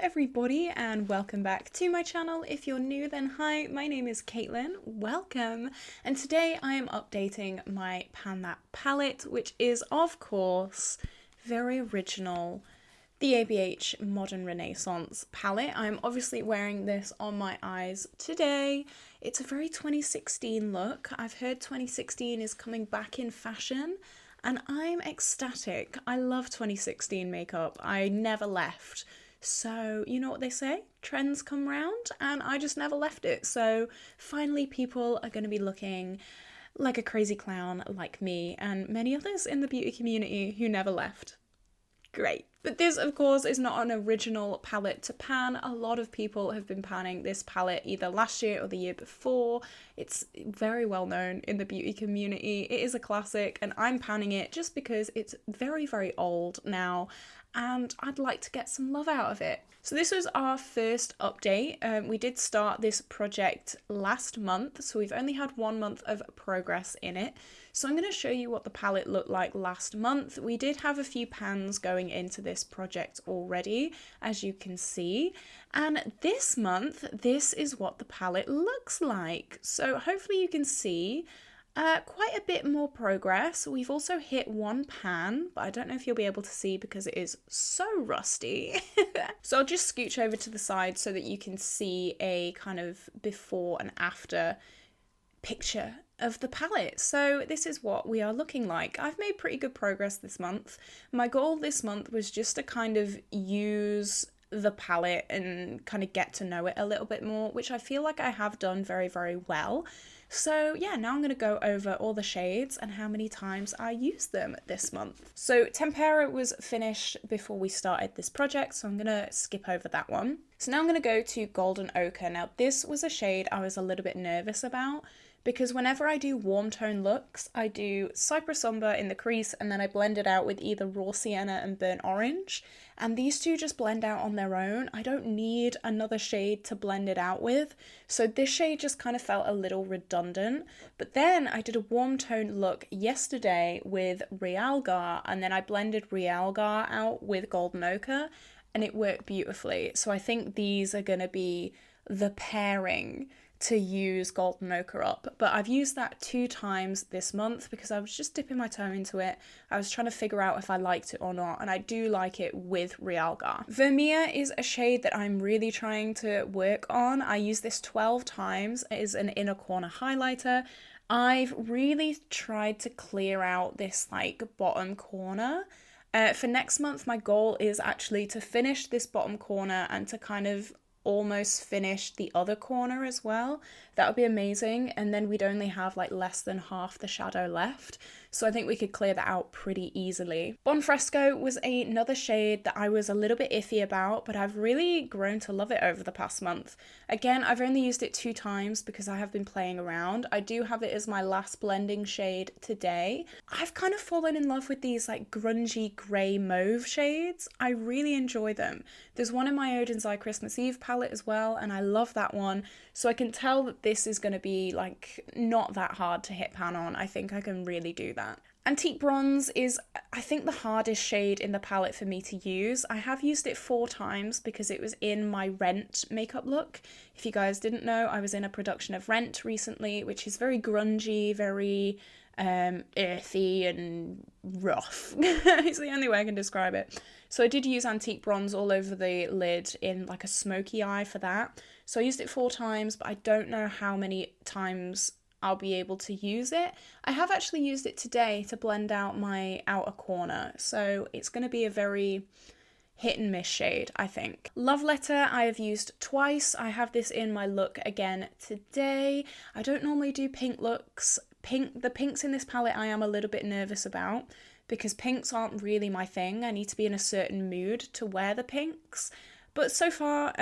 everybody and welcome back to my channel. If you're new then hi, my name is Caitlin, welcome, and today I am updating my Pan That palette, which is of course very original, the ABH Modern Renaissance palette. I'm obviously wearing this on my eyes today. It's a very 2016 look. I've heard 2016 is coming back in fashion and I'm ecstatic. I love 2016 makeup. I never left. So you know what they say, trends come round, and I just never left it. So finally people are going to be looking like a crazy clown like me and many others in the beauty community who never left. Great. But this, of course, is not an original palette to pan. A lot of people have been panning this palette either last year or the year before. It's very well known in the beauty community. It is a classic, and I'm panning it just because it's very, very old now, and I'd like to get some love out of it. So this was our first update. We did start this project last month, so we've only had 1 month of progress in it. So I'm going to show you what the palette looked like last month. We did have a few pans going into this project already, as you can see. And this month, this is what the palette looks like. So hopefully you can see quite a bit more progress. We've also hit one pan, but I don't know if you'll be able to see because it is so rusty. So I'll just scooch over to the side so that you can see a kind of before and after picture of the palette. So this is what we are looking like. I've made pretty good progress this month. My goal this month was just to kind of use the palette and kind of get to know it a little bit more, which I feel like I have done very, very well. So yeah, now I'm going to go over all the shades and how many times I used them this month. So Tempera was finished before we started this project, so I'm going to skip over that one. So now I'm going to go to Golden Ochre. Now this was a shade I was a little bit nervous about, because whenever I do warm tone looks, I do Cyprus Umber in the crease and then I blend it out with either Raw Sienna and Burnt Orange. And these two just blend out on their own. I don't need another shade to blend it out with. So this shade just kind of felt a little redundant. But then I did a warm tone look yesterday with Realgar, and then I blended Realgar out with Golden Ochre and it worked beautifully. So I think these are going to be the pairing to use Golden Ochre up, but I've used that 2 times this month because I was just dipping my toe into it. I was trying to figure out if I liked it or not, and I do like it with Realgar. Vermeer is a shade that I'm really trying to work on. I use this 12 times. It is an inner corner highlighter. I've really tried to clear out this like bottom corner. For next month, my goal is actually to finish this bottom corner and to kind of almost finish the other corner as well. That would be amazing, and then we'd only have like less than half the shadow left, so I think we could clear that out pretty easily. Bon Fresco was another shade that I was a little bit iffy about, but I've really grown to love it over the past month. Again, I've only used it 2 times because I have been playing around. I do have it as my last blending shade today. I've kind of fallen in love with these like grungy grey mauve shades. I really enjoy them. There's one in my Odin's Eye Christmas Eve palette as well, and I love that one, so I can tell that this is going to be like not that hard to hit pan on. I think I can really do that. Antique Bronze is, I think, the hardest shade in the palette for me to use. I have used it 4 times because it was in my Rent makeup look. If you guys didn't know, I was in a production of Rent recently, which is very grungy, very earthy and rough. It's the only way I can describe it. So I did use Antique Bronze all over the lid in like a smoky eye for that. So I used it 4 times, but I don't know how many times I'll be able to use it. I have actually used it today to blend out my outer corner, so it's going to be a very hit and miss shade, I think. Love Letter I have used twice. I have this in my look again today. I don't normally do pink looks. The pinks in this palette I am a little bit nervous about because pinks aren't really my thing. I need to be in a certain mood to wear the pinks. But so far,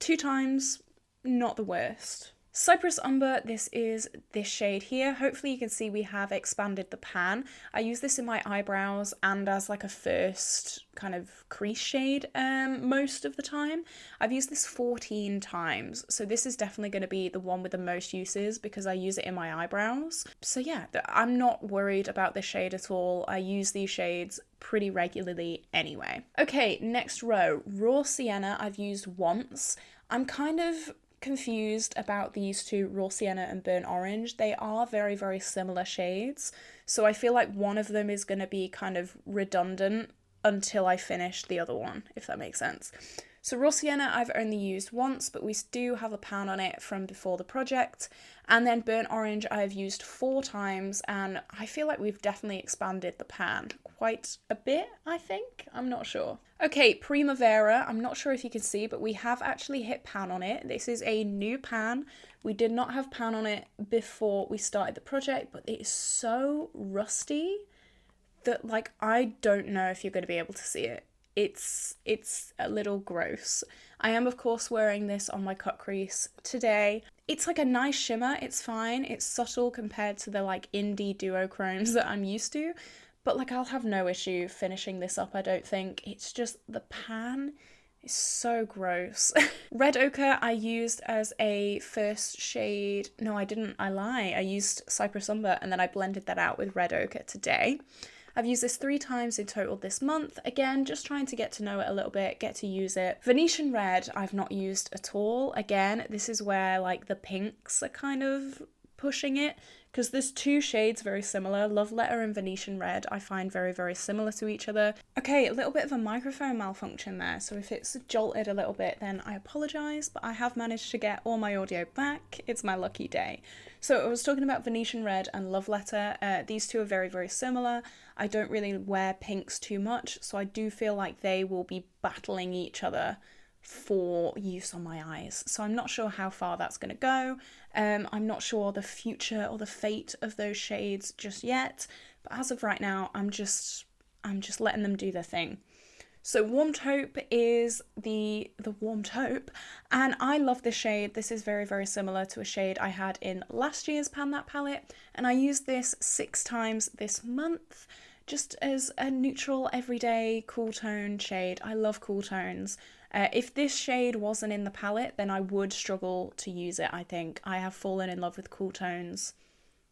2 times, not the worst. Cyprus Umber, this is this shade here. Hopefully you can see we have expanded the pan. I use this in my eyebrows and as like a first kind of crease shade most of the time. I've used this 14 times, so this is definitely going to be the one with the most uses because I use it in my eyebrows. So yeah, I'm not worried about this shade at all. I use these shades pretty regularly anyway. Okay, next row, Raw Sienna I've used once. I'm kind of confused about these two, Raw Sienna and Burnt Orange. They are very, very similar shades, so I feel like one of them is going to be kind of redundant until I finish the other one, if that makes sense. So Raw Sienna I've only used once, but we do have a pan on it from before the project. And then Burnt Orange I've used 4 times, and I feel like we've definitely expanded the pan quite a bit, I think. I'm not sure. Okay, Primavera, I'm not sure if you can see, but we have actually hit pan on it. This is a new pan. We did not have pan on it before we started the project, but it is so rusty that, like, I don't know if you're going to be able to see it. It's a little gross. I am, of course, wearing this on my cut crease today. It's like a nice shimmer, it's fine. It's subtle compared to the, like, indie duochromes that I'm used to. But, like, I'll have no issue finishing this up, I don't think. It's just the pan is so gross. Red Ochre I used as a first shade. No, I didn't. I lie. I used Cyprus Umber and then I blended that out with Red Ochre today. I've used this 3 times in total this month. Again, just trying to get to know it a little bit, get to use it. Venetian Red I've not used at all. Again, this is where, like, the pinks are kind of pushing it, because there's 2 shades very similar. Love Letter and Venetian Red I find very, very similar to each other. Okay, a little bit of a microphone malfunction there, so if it's jolted a little bit then I apologise, but I have managed to get all my audio back. It's my lucky day. So I was talking about Venetian Red and Love Letter. These 2 are very, very similar. I don't really wear pinks too much, so I do feel like they will be battling each other for use on my eyes. So I'm not sure how far that's going to go. I'm not sure the future or the fate of those shades just yet, but as of right now, I'm just letting them do their thing. So Warm Taupe is the Warm Taupe, and I love this shade. This is very, very similar to a shade I had in last year's Pan That palette, and I used this 6 times this month, just as a neutral, everyday, cool tone shade. I love cool tones. If this shade wasn't in the palette, then I would struggle to use it, I think. I have fallen in love with cool tones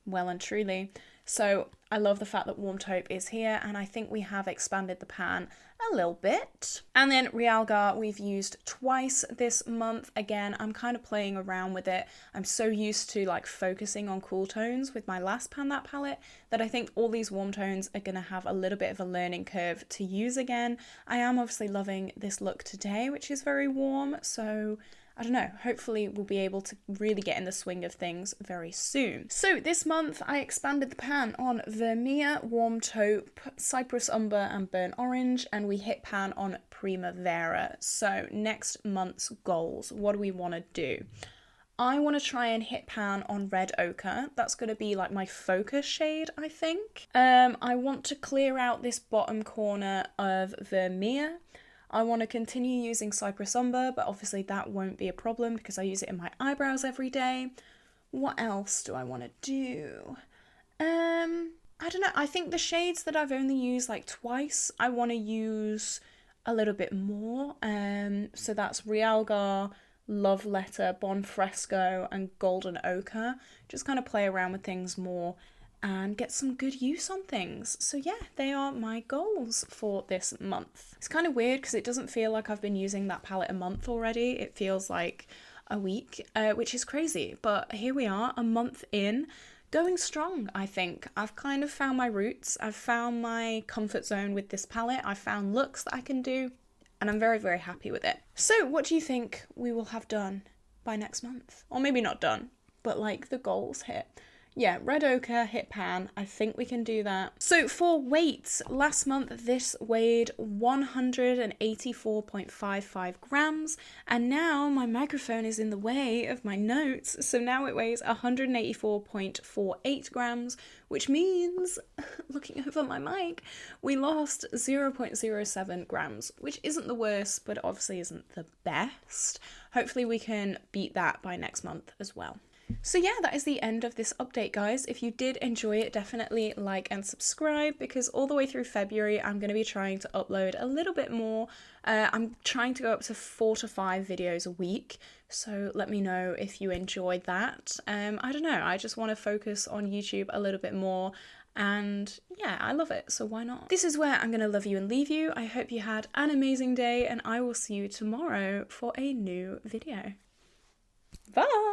well and truly. So I love the fact that Warm Taupe is here, and I think we have expanded the pan a little bit. And then Realgar we've used twice this month. Again, I'm kind of playing around with it. I'm so used to, like, focusing on cool tones with my last Pan That palette that I think all these warm tones are going to have a little bit of a learning curve to use again. I am obviously loving this look today, which is very warm, so I don't know, hopefully we'll be able to really get in the swing of things very soon. So this month I expanded the pan on Vermeer, Warm Taupe, Cyprus Umber and Burnt Orange, and we hit pan on Primavera. So next month's goals, what do we want to do? I want to try and hit pan on Red Ochre. That's going to be like my focus shade, I think. I want to clear out this bottom corner of Vermeer. I want to continue using Cyprus Umber, but obviously that won't be a problem because I use it in my eyebrows every day. What else do I want to do? I don't know. I think the shades that I've only used like twice, I want to use a little bit more. So that's Realgar, Love Letter, Bon Fresco, and Golden Ochre. Just kind of play around with things more and get some good use on things. So yeah, they are my goals for this month. It's kind of weird because it doesn't feel like I've been using that palette a month already. It feels like a week, which is crazy. But here we are, a month in, going strong, I think. I've kind of found my roots. I've found my comfort zone with this palette. I've found looks that I can do, and I'm very, very happy with it. So what do you think we will have done by next month? Or maybe not done, but like the goals hit. Yeah, Red Ochre hit pan. I think we can do that. So for weight, last month this weighed 184.55 grams, and now my microphone is in the way of my notes, so now it weighs 184.48 grams, which means, looking over my mic, we lost 0.07 grams, which isn't the worst, but obviously isn't the best. Hopefully we can beat that by next month as well. So yeah, that is the end of this update, guys. If you did enjoy it, definitely like and subscribe, because all the way through February, I'm going to be trying to upload a little bit more. I'm trying to go up to 4 to 5 videos a week, so let me know if you enjoyed that. I don't know, I just want to focus on YouTube a little bit more, and yeah, I love it, so why not? This is where I'm going to love you and leave you. I hope you had an amazing day, and I will see you tomorrow for a new video. Bye!